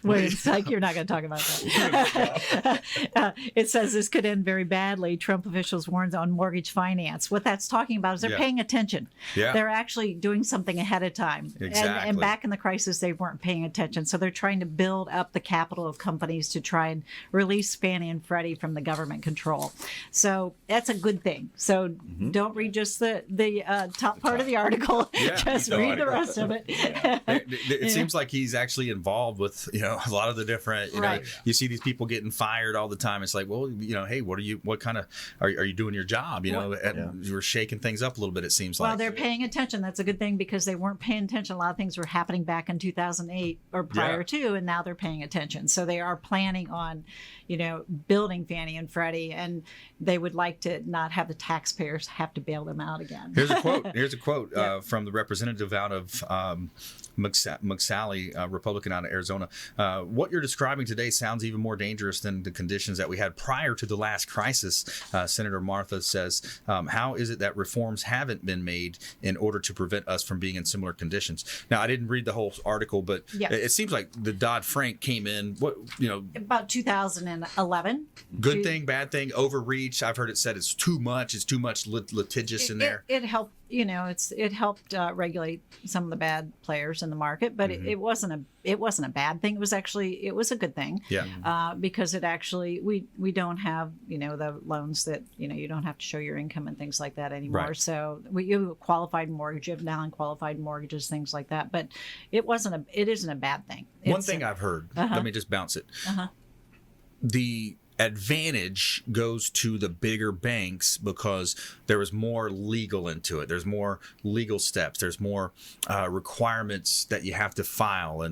well, it's like you're not going to talk about that. It says this could end very badly. Trump officials warns on mortgage finance. What that's talking about is they're paying attention. Yeah. They're actually doing something ahead of time. Exactly. And back in the crisis, they weren't paying attention. So they're trying to build up the capital of companies to try and release Fannie and Freddie from the government control. So that's a good thing. So don't read just the top part of the article. Just read the rest of it. It seems like he's actually involved with, you know, a lot of the different, you know, you see these people getting fired all the time. It's like, well, you know, hey, what kind of, are you doing your job? You know, and you're shaking things up a little bit, it seems like. Well, they're paying attention. That's a good thing because they weren't paying attention. A lot of things were happening back in 2008 or prior to, and now they're paying attention. So they are planning on, you know, building Fannie and Freddie, and they would like to not have the taxpayers have to bail them out again. Here's a quote from the representative out of McSally, Republican out of Arizona. What you're describing today sounds even more dangerous than the conditions that we had prior to the last crisis. Senator Martha says, how is it that reforms haven't been made in order to prevent us from being in similar conditions? Now, I didn't read the whole article, but it seems like the Dodd-Frank came in, about 2011. Good thing, bad thing, overreach. I've heard it said it's too much litigious in there. It helped. You know, it helped regulate some of the bad players in the market, but it wasn't a bad thing. It was a good thing. Yeah. Because it actually we don't have, you know, the loans that, you know, you don't have to show your income and things like that anymore. Right. So you have a qualified mortgage, you have non-qualified mortgages, things like that. But it isn't a bad thing. One thing I've heard. Let me just bounce it. The advantage goes to the bigger banks because there is more legal into it. There's more legal steps. There's more requirements that you have to file.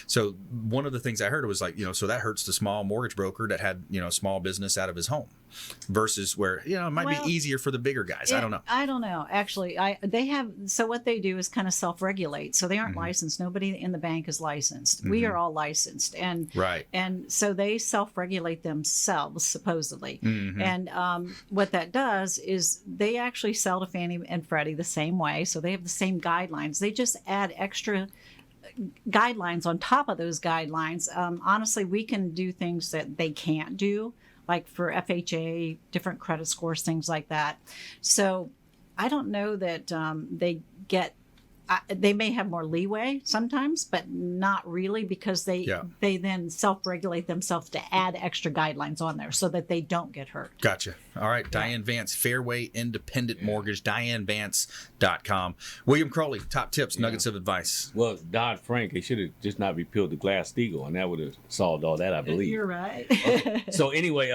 So one of the things I heard was like, you know, so that hurts the small mortgage broker that had, you know, small business out of his home versus where, you know, it might be easier for the bigger guys. I don't know. I don't know. Actually, so what they do is kind of self-regulate. So they aren't licensed. Nobody in the bank is licensed. We are all licensed. And so they self-regulate themselves, supposedly. And what that does is they actually sell to Fannie and Freddie the same way. So they have the same guidelines. They just add extra guidelines on top of those guidelines. Honestly, we can do things that they can't do, like for FHA, different credit scores, things like that. So I don't know that they may have more leeway sometimes, but not really, because they then self-regulate themselves to add extra guidelines on there so that they don't get hurt. Gotcha. All right. Diane Vance, Fairway Independent Mortgage, DianeVance.com. William Crowley, top tips, nuggets of advice. Well, Dodd-Frank, they should have just not repealed the Glass-Steagall, and that would have solved all that, I believe. You're right. So anyway,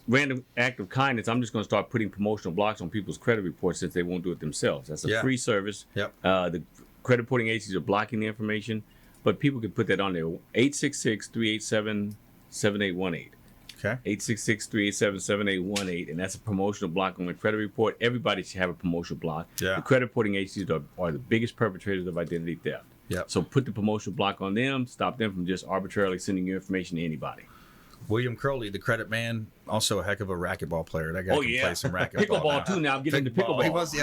random act of kindness, I'm just going to start putting promotional blocks on people's credit reports since they won't do it themselves. That's a free service. The credit reporting agencies are blocking the information, but people can put that on there. 866-387-7818. Okay. 866-387-7818, and that's a promotional block on the credit report. Everybody should have a promotional block. The credit reporting agencies are the biggest perpetrators of identity theft. So put the promotional block on them, stop them from just arbitrarily sending your information to anybody. William Crowley, the credit man, also a heck of a racquetball player. That guy can play some racquetball. Pickleball too now. I'm getting into pickleball. He was,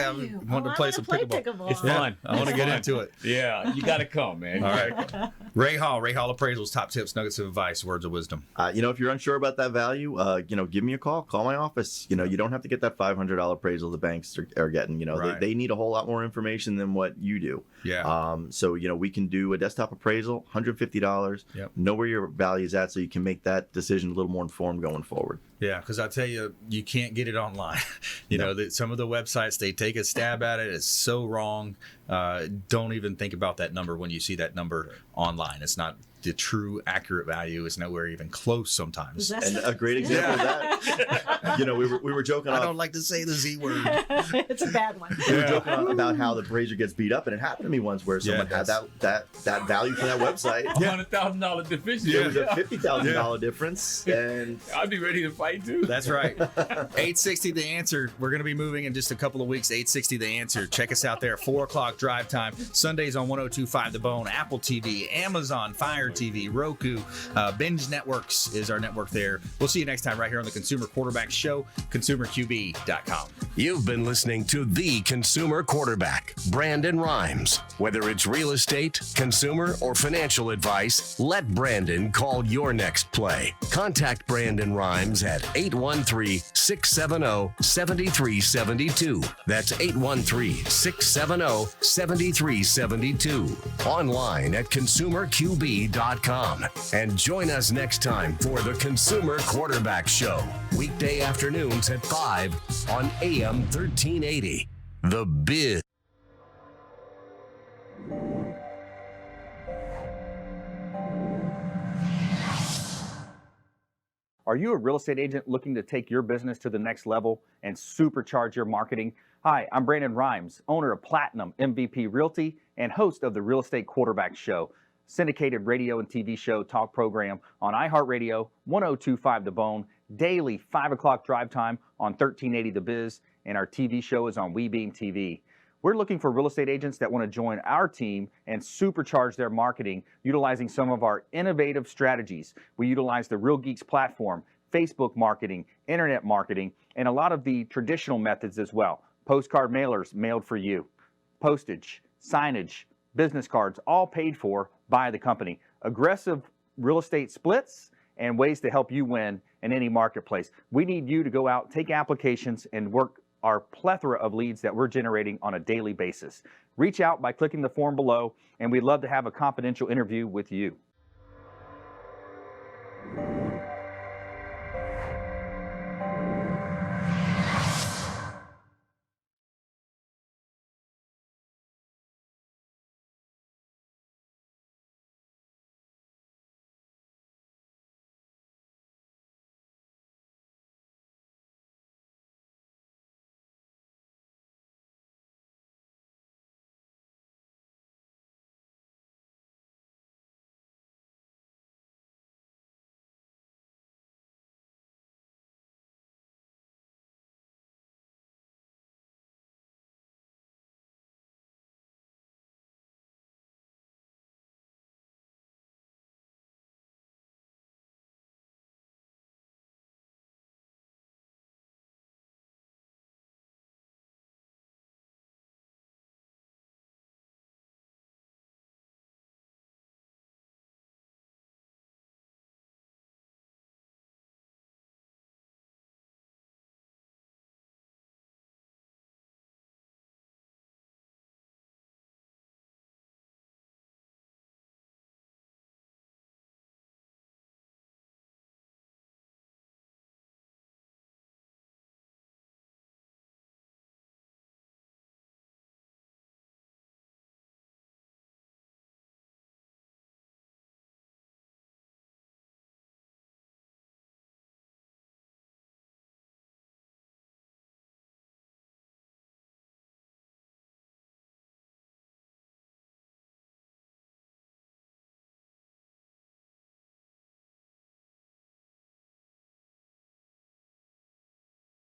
wanted to play some pickleball. It's fun. I want to get into it. Yeah, you got to come, man. All right. Ray Hall Appraisals, top tips, nuggets of advice, words of wisdom. You know, if you're unsure about that value, you know, give me a call. Call my office. You know, you don't have to get that $500 appraisal the banks are getting. You know, they need a whole lot more information than what you do. So, you know, we can do a desktop appraisal, $150. Know where your value is at so you can make that decision a little more informed going forward. Yeah, because I tell you, you can't get it online. You know, that some of the websites, they take a stab at it. It's so wrong. Don't even think about that number when you see that number online. It's not the true accurate value is nowhere even close sometimes. And a great example of that, you know, we were joking. I don't like to say the Z word. It's a bad one. We were joking about how the appraiser gets beat up, and it happened to me once where someone had that value for that website. $100,000 deficiency. It was a $50,000 difference, and I'd be ready to fight too. That's right. 860 The Answer. We're going to be moving in just a couple of weeks. 860 The Answer. Check us out there. 4 o'clock drive time. Sundays on 102.5 The Bone, Apple TV, Amazon Fire TV, Roku, Binge Networks is our network there. We'll see you next time right here on the Consumer Quarterback Show, consumerqb.com. You've been listening to The Consumer Quarterback, Brandon Rhymes. Whether it's real estate, consumer, or financial advice, let Brandon call your next play. Contact Brandon Rhymes at 813-670-7372. That's 813-670-7372. Online at consumerqb.com. And join us next time for the Consumer Quarterback Show, weekday afternoons at 5 on AM 1380. The Biz. Are you a real estate agent looking to take your business to the next level and supercharge your marketing? Hi, I'm Brandon Rhymes, owner of Platinum MVP Realty and host of the Real Estate Quarterback Show, syndicated radio and TV show talk program on iHeartRadio, 102.5 The Bone, daily 5 o'clock drive time on 1380 The Biz, and our TV show is on WeBeam TV. We're looking for real estate agents that want to join our team and supercharge their marketing utilizing some of our innovative strategies. We utilize the Real Geeks platform, Facebook marketing, internet marketing, and a lot of the traditional methods as well. Postcard mailers mailed for you, postage, signage, business cards, all paid for by the company. Aggressive real estate splits and ways to help you win in any marketplace. We need you to go out, take applications, and work our plethora of leads that we're generating on a daily basis. Reach out by clicking the form below, and we'd love to have a confidential interview with you.